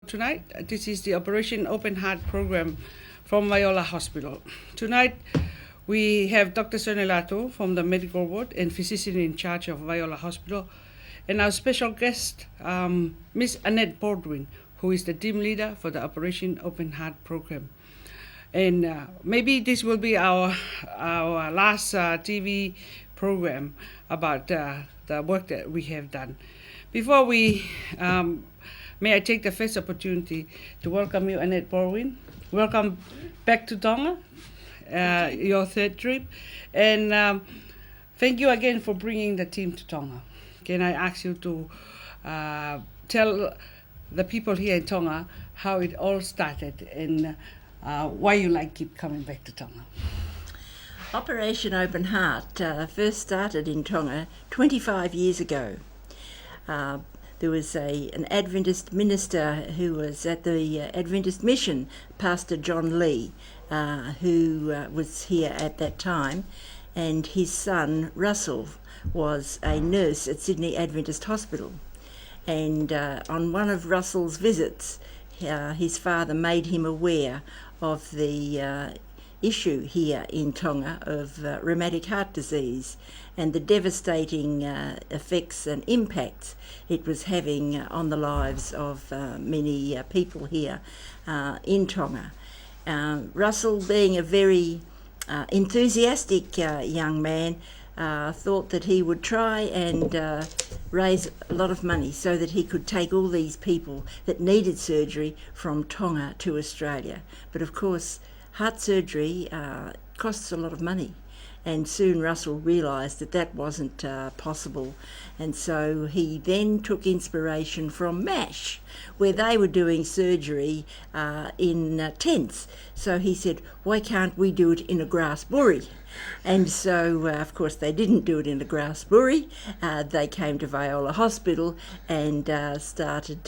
Tonight, this is the Operation Open Heart program from Viola Hospital. Tonight, we have Dr. Sonelato from the medical ward and physician in charge of Viola Hospital, and our special guest, Miss Annette Baldwin, who is the team leader for the Operation Open Heart program. And maybe this will be our last TV program about the work that we have done. Before we may I take the first opportunity to welcome you, Annette Baldwin. Welcome back to Tonga, your third trip. And thank you again for bringing the team to Tonga. Can I ask you to tell the people here in Tonga how it all started and why you keep coming back to Tonga? Operation Open Heart first started in Tonga 25 years ago. There was an Adventist minister who was at the Adventist mission, Pastor John Lee, who was here at that time, and his son Russell was a nurse at Sydney Adventist Hospital. And on one of Russell's visits, his father made him aware of the issue here in Tonga of rheumatic heart disease and the devastating effects and impacts it was having on the lives of many people here in Tonga. Russell, being a very enthusiastic young man, thought that he would try and raise a lot of money so that he could take all these people that needed surgery from Tonga to Australia. But of course, heart surgery costs a lot of money, and soon Russell realised that that wasn't possible, and so he then took inspiration from MASH, where they were doing surgery in tents. So he said, why can't we do it in a grass burry? And so, of course, they didn't do it in a grass burry. They came to Viola Hospital and started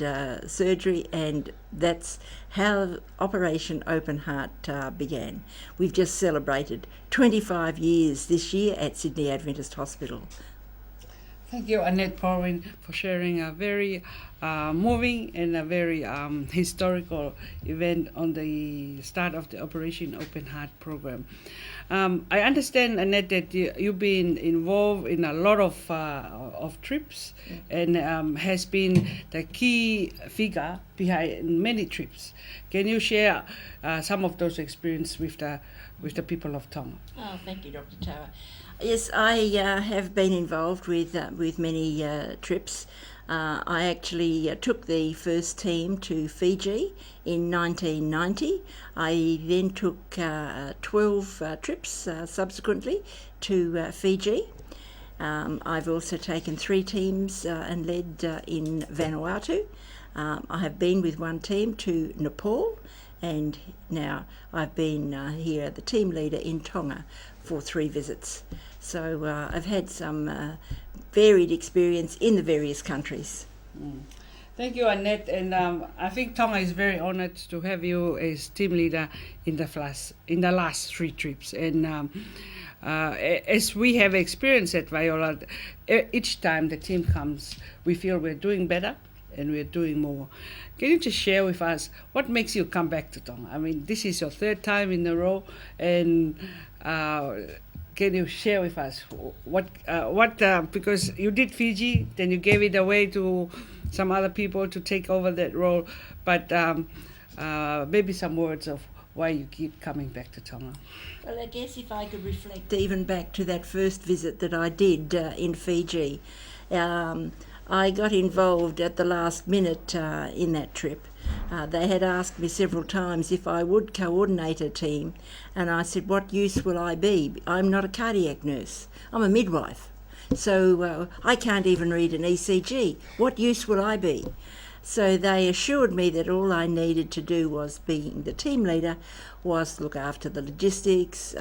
surgery, and that's how Operation Open Heart began. We've just celebrated 25 years this year at Sydney Adventist Hospital. Thank you, Annette Baldwin, for sharing a very moving and a very historical event on the start of the Operation Open Heart program. I understand, Annette, that you've been involved in a lot of trips, and has been the key figure behind many trips. Can you share some of those experiences with the people of Tonga? Oh, thank you, Dr. Tawa. Yes, I have been involved with many trips. I actually took the first team to Fiji in 1990. I then took 12 trips subsequently to Fiji. I've also taken 3 teams and led in Vanuatu. I have been with one team to Nepal, and now I've been here the team leader in Tonga for 3 visits. So I've had some varied experience in the various countries. Thank you, Annette, and I think Tonga is very honoured to have you as team leader in the last 3 trips. And as we have experienced at Viola, each time the team comes, we feel we're doing better and we're doing more. Can you just share with us what makes you come back to Tonga? I mean, this is your 3rd time in a row, and can you share with us what because you did Fiji, then you gave it away to some other people to take over that role, but maybe some words of why you keep coming back to Tonga. Well, I guess if I could reflect even back to that first visit that I did in Fiji, I got involved at the last minute in that trip. They had asked me several times if I would coordinate a team, and I said, what use will I be? I'm not a cardiac nurse, I'm a midwife. So I can't even read an ECG. What use will I be? So they assured me that all I needed to do was, being the team leader, was to look after the logistics,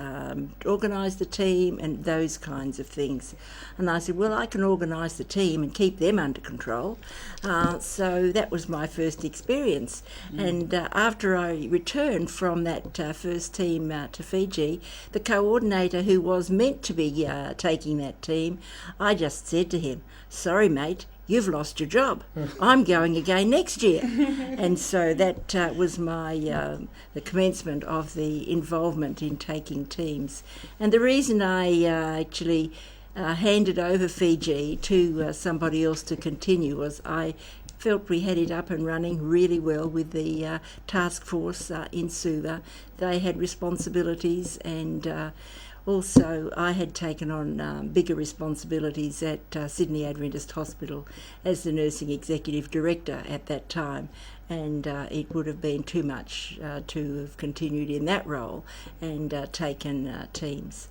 organise the team and those kinds of things. And I said, well, I can organise the team and keep them under control. So that was my first experience. And after I returned from that first team to Fiji, the coordinator who was meant to be taking that team, I just said to him, sorry mate, you've lost your job. I'm going again next year. And so that was my the commencement of the involvement in taking teams. And the reason I actually handed over Fiji to somebody else to continue was I felt we had it up and running really well with the task force in Suva. They had responsibilities, and also I had taken on bigger responsibilities at Sydney Adventist Hospital as the nursing executive director at that time, and it would have been too much to have continued in that role and taken teams.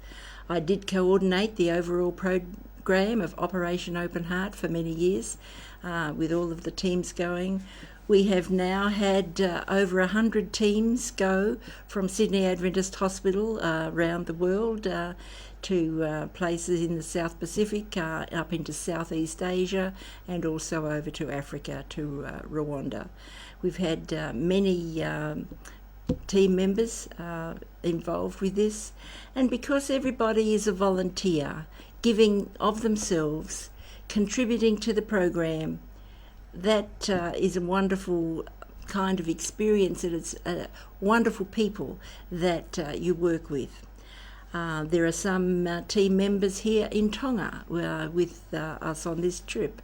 I did coordinate the overall program of Operation Open Heart for many years, with all of the teams going. We have now had over 100 teams go from Sydney Adventist Hospital around the world to places in the South Pacific, up into Southeast Asia, and also over to Africa, to Rwanda. We've had many team members involved with this, and because everybody is a volunteer, giving of themselves, contributing to the program, that is a wonderful kind of experience, and it's wonderful people that you work with. There are some team members here in Tonga with us on this trip.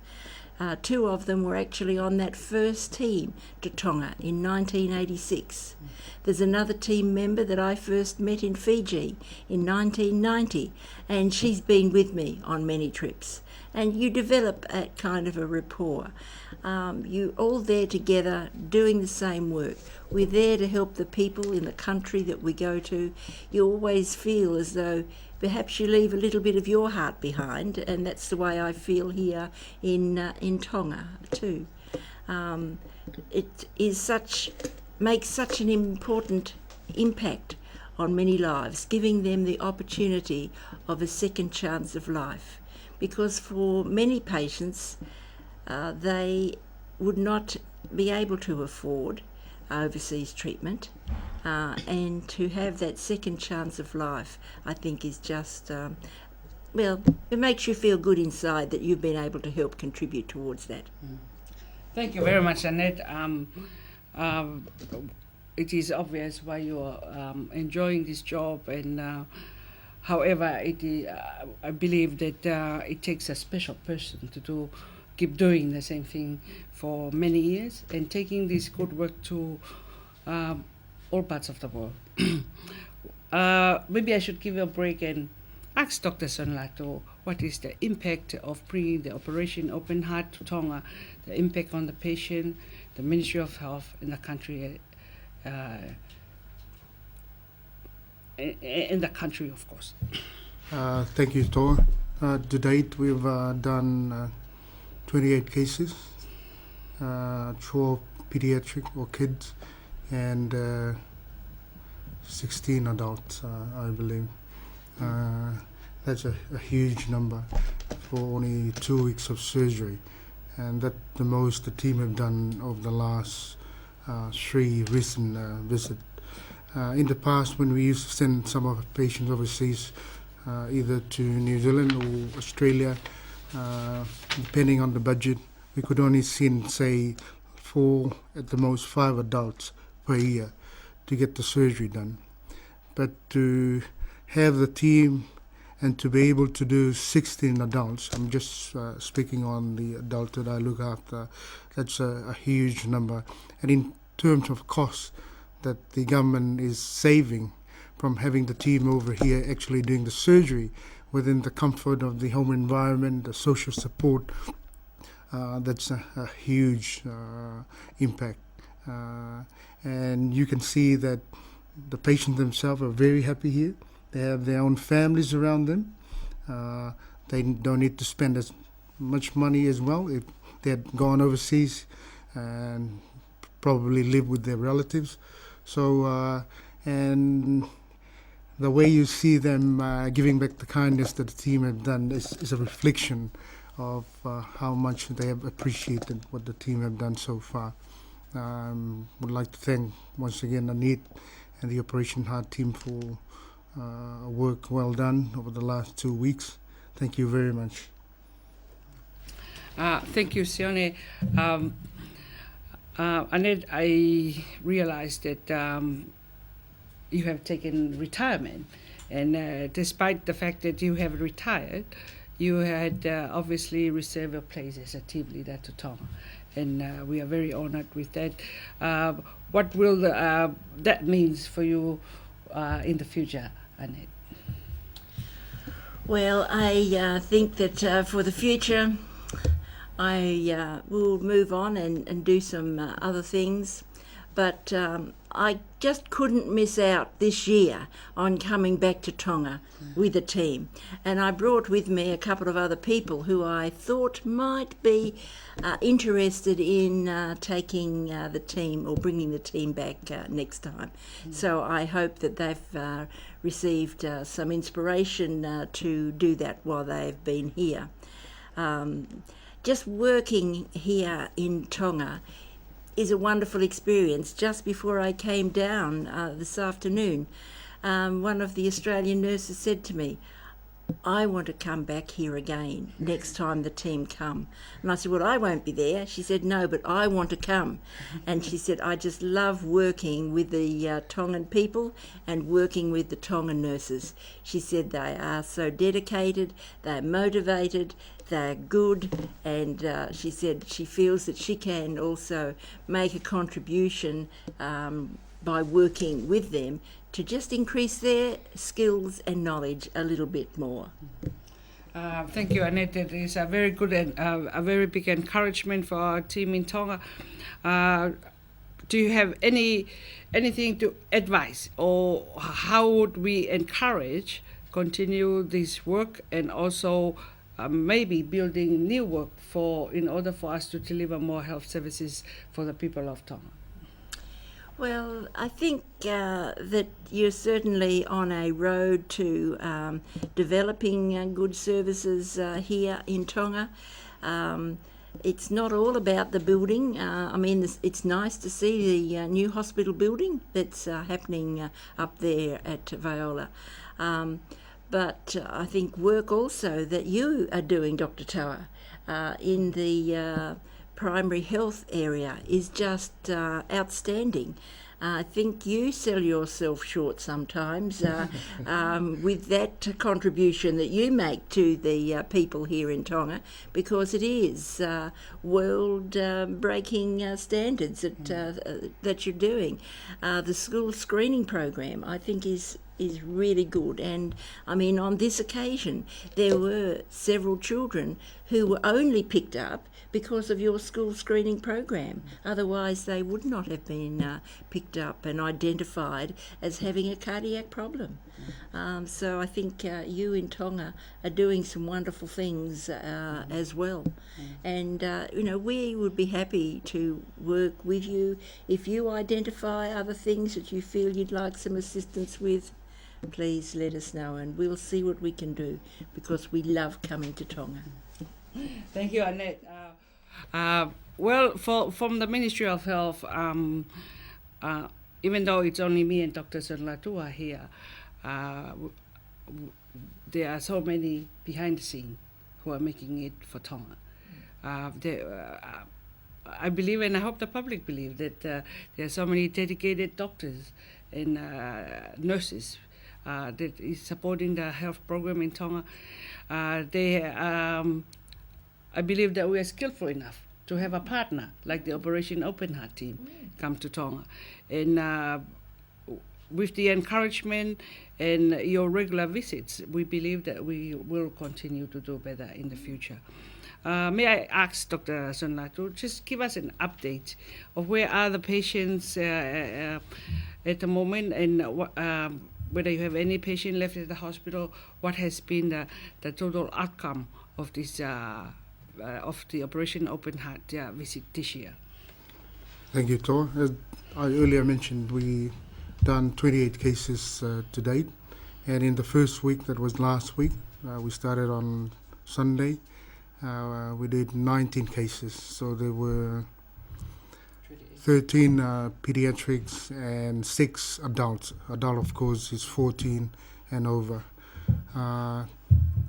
Two of them were actually on that first team to Tonga in 1986. There's another team member that I first met in Fiji in 1990, and she's been with me on many trips. And you develop a kind of a rapport. You're all there together doing the same work. We're there to help the people in the country that we go to. You always feel as though perhaps you leave a little bit of your heart behind, and that's the way I feel here in Tonga too. It is makes such an important impact on many lives, giving them the opportunity of a second chance of life. Because for many patients, they would not be able to afford overseas treatment, and to have that second chance of life, I think is just, well, it makes you feel good inside that you've been able to help contribute towards that. Thank you very much, Annette. It is obvious why you are enjoying this job, and however, I believe that it takes a special person to keep doing the same thing for many years and taking this good work to all parts of the world. Maybe I should give you a break and ask Dr. Sonelato what is the impact of bringing the Operation Open Heart to Tonga, the impact on the patient, the Ministry of Health, and the country. In the country, of course. Thank you, Tor. To date, we've done 28 cases, 12 pediatric or kids, and 16 adults, I believe. That's a huge number for only 2 weeks of surgery, and that's the most the team have done over the last 3 recent visits. In the past, when we used to send some of our patients overseas, either to New Zealand or Australia, depending on the budget, we could only send, say, 4, at the most 5 adults per year to get the surgery done. But to have the team and to be able to do 16 adults, I'm just speaking on the adult that I look after, that's a huge number. And in terms of cost that the government is saving from having the team over here actually doing the surgery within the comfort of the home environment, the social support, that's a huge impact. And you can see that the patients themselves are very happy here. They have their own families around them. They don't need to spend as much money as well if they had gone overseas and probably live with their relatives. So and the way you see them giving back the kindness that the team have done is a reflection of how much they have appreciated what the team have done so far. Would like to thank once again Anit and the Operation Heart team for work well done over the last 2 weeks. Thank you very much. Thank you, Sione. Annette, I realized that you have taken retirement, and despite the fact that you have retired, you had obviously reserved a place as a team leader to Tonga, and we are very honored with that. What will that means for you in the future, Annette? Well, I think that for the future, I will move on and do some other things, but I just couldn't miss out this year on coming back to Tonga with a team. And I brought with me a couple of other people who I thought might be interested in taking the team or bringing the team back next time. So I hope that they've received some inspiration to do that while they've been here. Just working here in Tonga is a wonderful experience. Just before I came down this afternoon, one of the Australian nurses said to me, I want to come back here again next time the team come. And I said, well, I won't be there. She said, no, but I want to come. And she said, I just love working with the Tongan people and working with the Tongan nurses. She said they are so dedicated, they're motivated, they're good, and she said she feels that she can also make a contribution by working with them to just increase their skills and knowledge a little bit more. Thank you, Annette. That is a very good and a very big encouragement for our team in Tonga. Do you have anything to advise, or how would we encourage continue this work, and also maybe building new work in order for us to deliver more health services for the people of Tonga? Well, I think that you're certainly on a road to developing good services here in Tonga. It's not all about the building. I mean, it's nice to see the new hospital building that's happening up there at Viola. But I think work also that you are doing, Dr. Toa, in the primary health area is just outstanding. I think you sell yourself short sometimes with that contribution that you make to the people here in Tonga, because it is world-breaking standards that you're doing. The school screening program, I think, is really good. And I mean, on this occasion, there were several children who were only picked up because of your school screening program. Otherwise, they would not have been picked up and identified as having a cardiac problem. So I think you in Tonga are doing some wonderful things as well. And, we would be happy to work with you. If you identify other things that you feel you'd like some assistance with, please let us know, and we'll see what we can do, because we love coming to Tonga. Thank you, Annette. Well, from the Ministry of Health, even though it's only me and Dr. Sonlatu are here, there are so many behind the scene who are making it for Tonga. I believe, and I hope the public believe, that there are so many dedicated doctors and nurses that is supporting the health program in Tonga. I believe that we are skillful enough to have a partner like the Operation Open Heart team come to Tonga. And with the encouragement and your regular visits, we believe that we will continue to do better in the future. May I ask Dr. Sonlatu, just give us an update of where are the patients at the moment, and whether you have any patient left at the hospital, what has been the total outcome of this of the Operation Open Heart visit this year? Thank you, Tor. As I earlier mentioned, we done 28 cases to date, and in the first week, that was last week, we started on Sunday, we did 19 cases. So there were 13 pediatrics and 6 adults. Adult, of course, is 14 and over.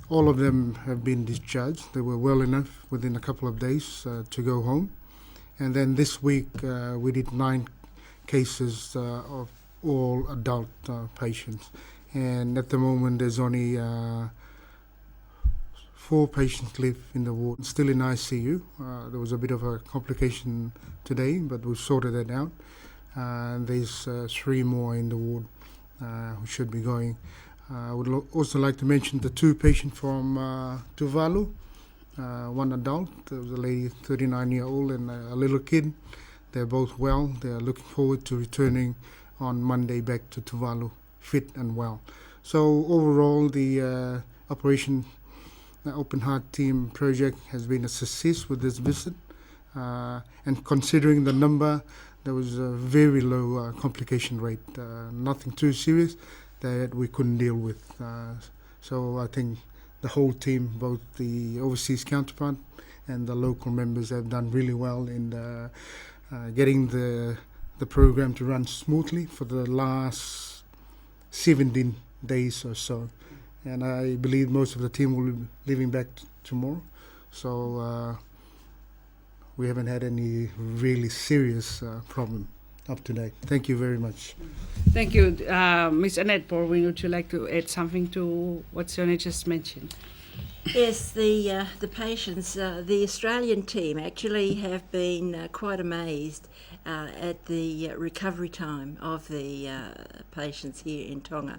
All of them have been discharged. They were well enough within a couple of days to go home. And then this week we did 9 cases of all adult patients. And at the moment there's only 4 patients left in the ward, still in ICU. There was a bit of a complication today, but we've sorted that out. There's 3 more in the ward who should be going. I would also like to mention the 2 patients from Tuvalu, 1 adult, there was a lady 39-year-old and a little kid. They're both well. They're looking forward to returning on Monday back to Tuvalu, fit and well. So overall, the Operation Open Heart Team project has been a success with this visit. And considering the number, there was a very low complication rate, nothing too serious that we couldn't deal with. So I think the whole team, both the overseas counterpart and the local members, have done really well in getting the program to run smoothly for the last 17 days or so. And I believe most of the team will be leaving back tomorrow. So we haven't had any really serious problem up to date. Thank you very much. Thank you. Ms. Annette Borwin, would you like to add something to what Sonia just mentioned? Yes, the patients, the Australian team actually have been quite amazed at the recovery time of the patients here in Tonga.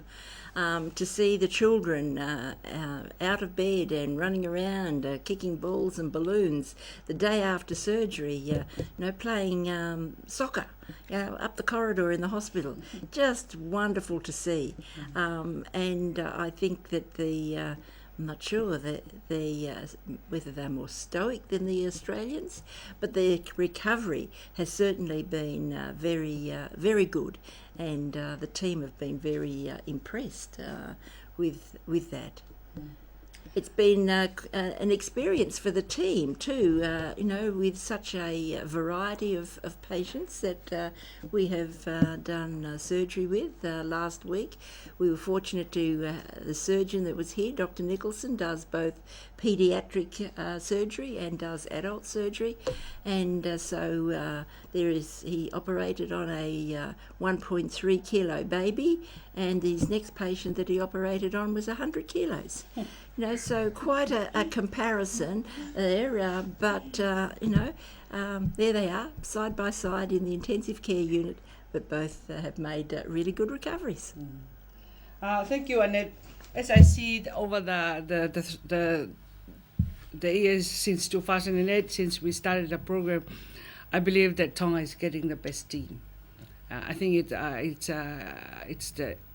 To see the children out of bed and running around, kicking balls and balloons the day after surgery, playing soccer up the corridor in the hospital. Just wonderful to see. And I think that I'm not sure that whether they're more stoic than the Australians, but their recovery has certainly been very good, and the team have been very impressed with that. It's been an experience for the team too, with such a variety of patients that we have done surgery with last week. We were fortunate to, the surgeon that was here, Dr. Nicholson, does both paediatric surgery and does adult surgery, and so he operated on a 1.3 kilo baby, and his next patient that he operated on was 100 kilos. So quite a comparison there, but there they are, side by side in the intensive care unit, but both have made really good recoveries. Thank you, Annette. As I see it over the years since 2008, since we started the program, I believe that Tonga is getting the best team. I think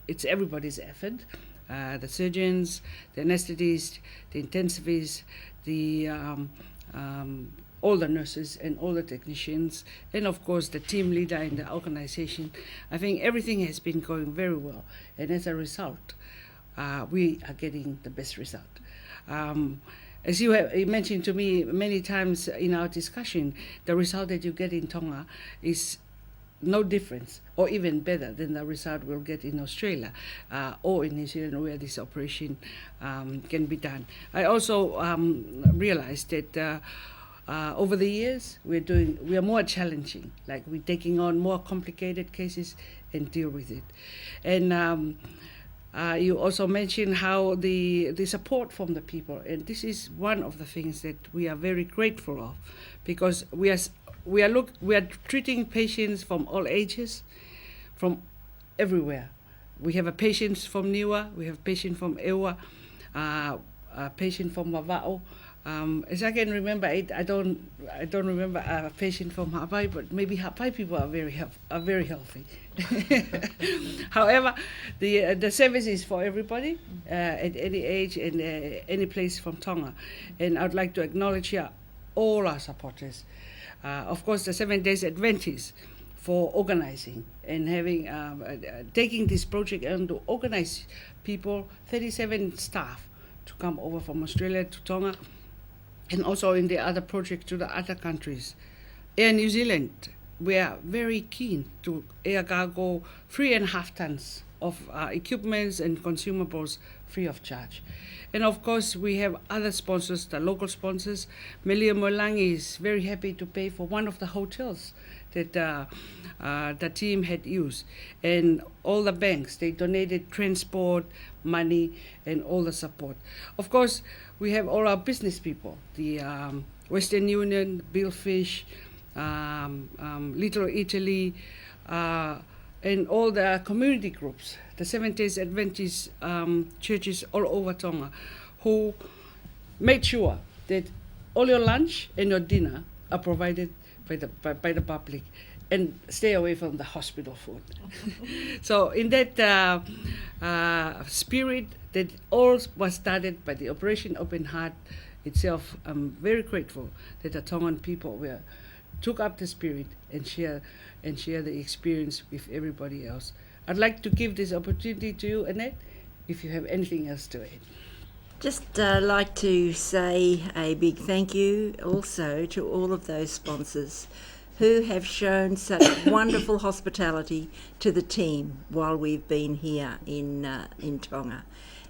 it's everybody's effort. The surgeons, the anesthetists, the intensivists, all the nurses and all the technicians, and of course the team leader in the organization. I think everything has been going very well, and as a result, we are getting the best result. As you mentioned to me many times in our discussion, the result that you get in Tonga is no difference or even better than the result we'll get in Australia or in New Zealand, where this operation can be done. I also realized that over the years we are more challenging, like we're taking on more complicated cases and deal with it. And you also mentioned how the support from the people, and this is one of the things that we are very grateful of, because we are treating patients from all ages, from everywhere. We have a patient from Niua, we have a patient from Ewa, a patient from Wavao. As I can remember, I don't remember a patient from Hawaii, but maybe Hawaii people are very healthy. However, the service is for everybody at any age and any place from Tonga, and I'd like to acknowledge here all our supporters. Of course, the 7 Days Adventists for organizing and having taking this project and to organize people, 37 staff, to come over from Australia to Tonga, and also in the other project to the other countries. Air New Zealand, we are very keen to air cargo 3.5 tons of equipments and consumables free of charge. And of course, we have other sponsors, the local sponsors. Melia Molangi is very happy to pay for one of the hotels that the team had used. And all the banks, they donated transport, money, and all the support. Of course, we have all our business people, the Western Union, Billfish, Little Italy, and all the community groups, the Seventh-day Adventist churches all over Tonga, who made sure that all your lunch and your dinner are provided by the public, and stay away from the hospital food. So in that spirit, that all was started by the Operation Open Heart itself. I'm very grateful that the Tongan people took up the spirit and share the experience with everybody else. I'd like to give this opportunity to you, Annette, if you have anything else to add. Just like to say a big thank you also to all of those sponsors who have shown such wonderful hospitality to the team while we've been here in Tonga.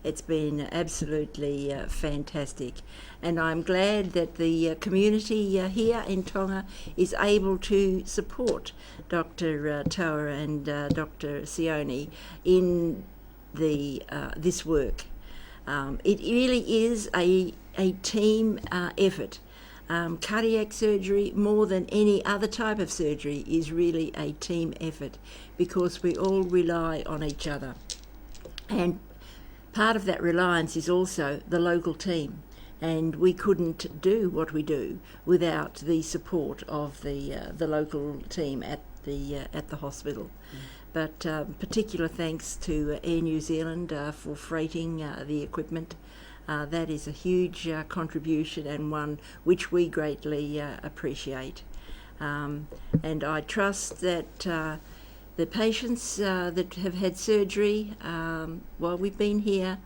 It's been absolutely fantastic, and I'm glad that the community here in Tonga is able to support Dr. Toa and Dr. Sione in this work. It really is a team effort. Cardiac surgery, more than any other type of surgery, is really a team effort because we all rely on each other. And part of that reliance is also the local team, and we couldn't do what we do without the support of the local team at the hospital. But particular thanks to Air New Zealand for freighting the equipment. That is a huge contribution, and one which we greatly appreciate. And I trust that the patients that have had surgery while we've been here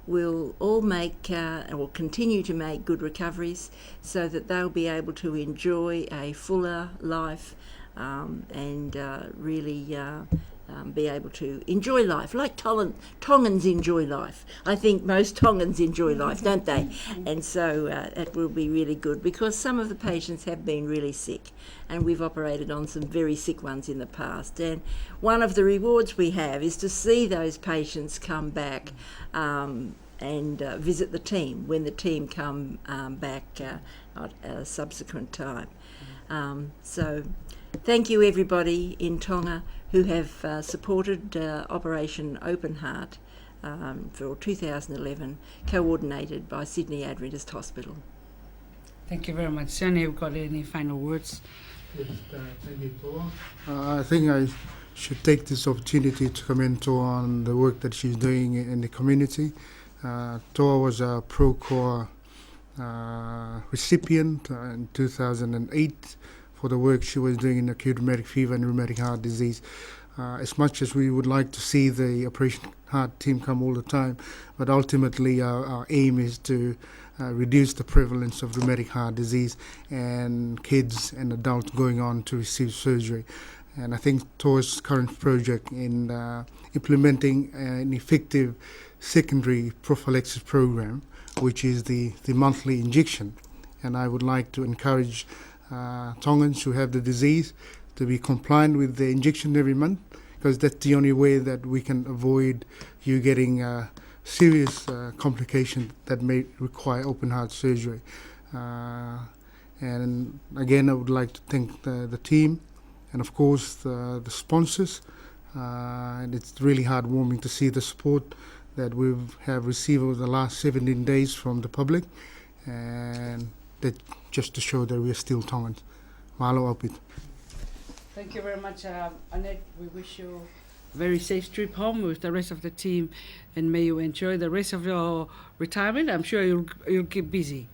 will all make or continue to make good recoveries, so that they'll be able to enjoy a fuller life and really be able to enjoy life like Tongans enjoy life. I think most Tongans enjoy life, don't they? And so it will be really good, because some of the patients have been really sick, and we've operated on some very sick ones in the past. And one of the rewards we have is to see those patients come back and visit the team when the team come back at a subsequent time. So thank you everybody in Tonga who have supported Operation Open Heart for 2011, coordinated by Sydney Adventist Hospital. Thank you very much. Sione, have you got any final words? Yes, thank you, Toa. I think I should take this opportunity to comment on the work that she's doing in the community. Toa was a Procore recipient in 2008 for the work she was doing in acute rheumatic fever and rheumatic heart disease. As much as we would like to see the Operation Heart team come all the time, but ultimately our aim is to reduce the prevalence of rheumatic heart disease and kids and adults going on to receive surgery. And I think Toa's current project in implementing an effective secondary prophylaxis program, which is the monthly injection. And I would like to encourage Tongans who have the disease to be compliant with the injection every month, because that's the only way that we can avoid you getting serious complications that may require open heart surgery. And again, I would like to thank the team and of course the sponsors. And it's really heartwarming to see the support that we have received over the last 17 days from the public, and that just to show that we are still Tongans. Mahalo apit. Thank you very much, Annette. We wish you a very safe trip home with the rest of the team, and may you enjoy the rest of your retirement. I'm sure you'll keep busy.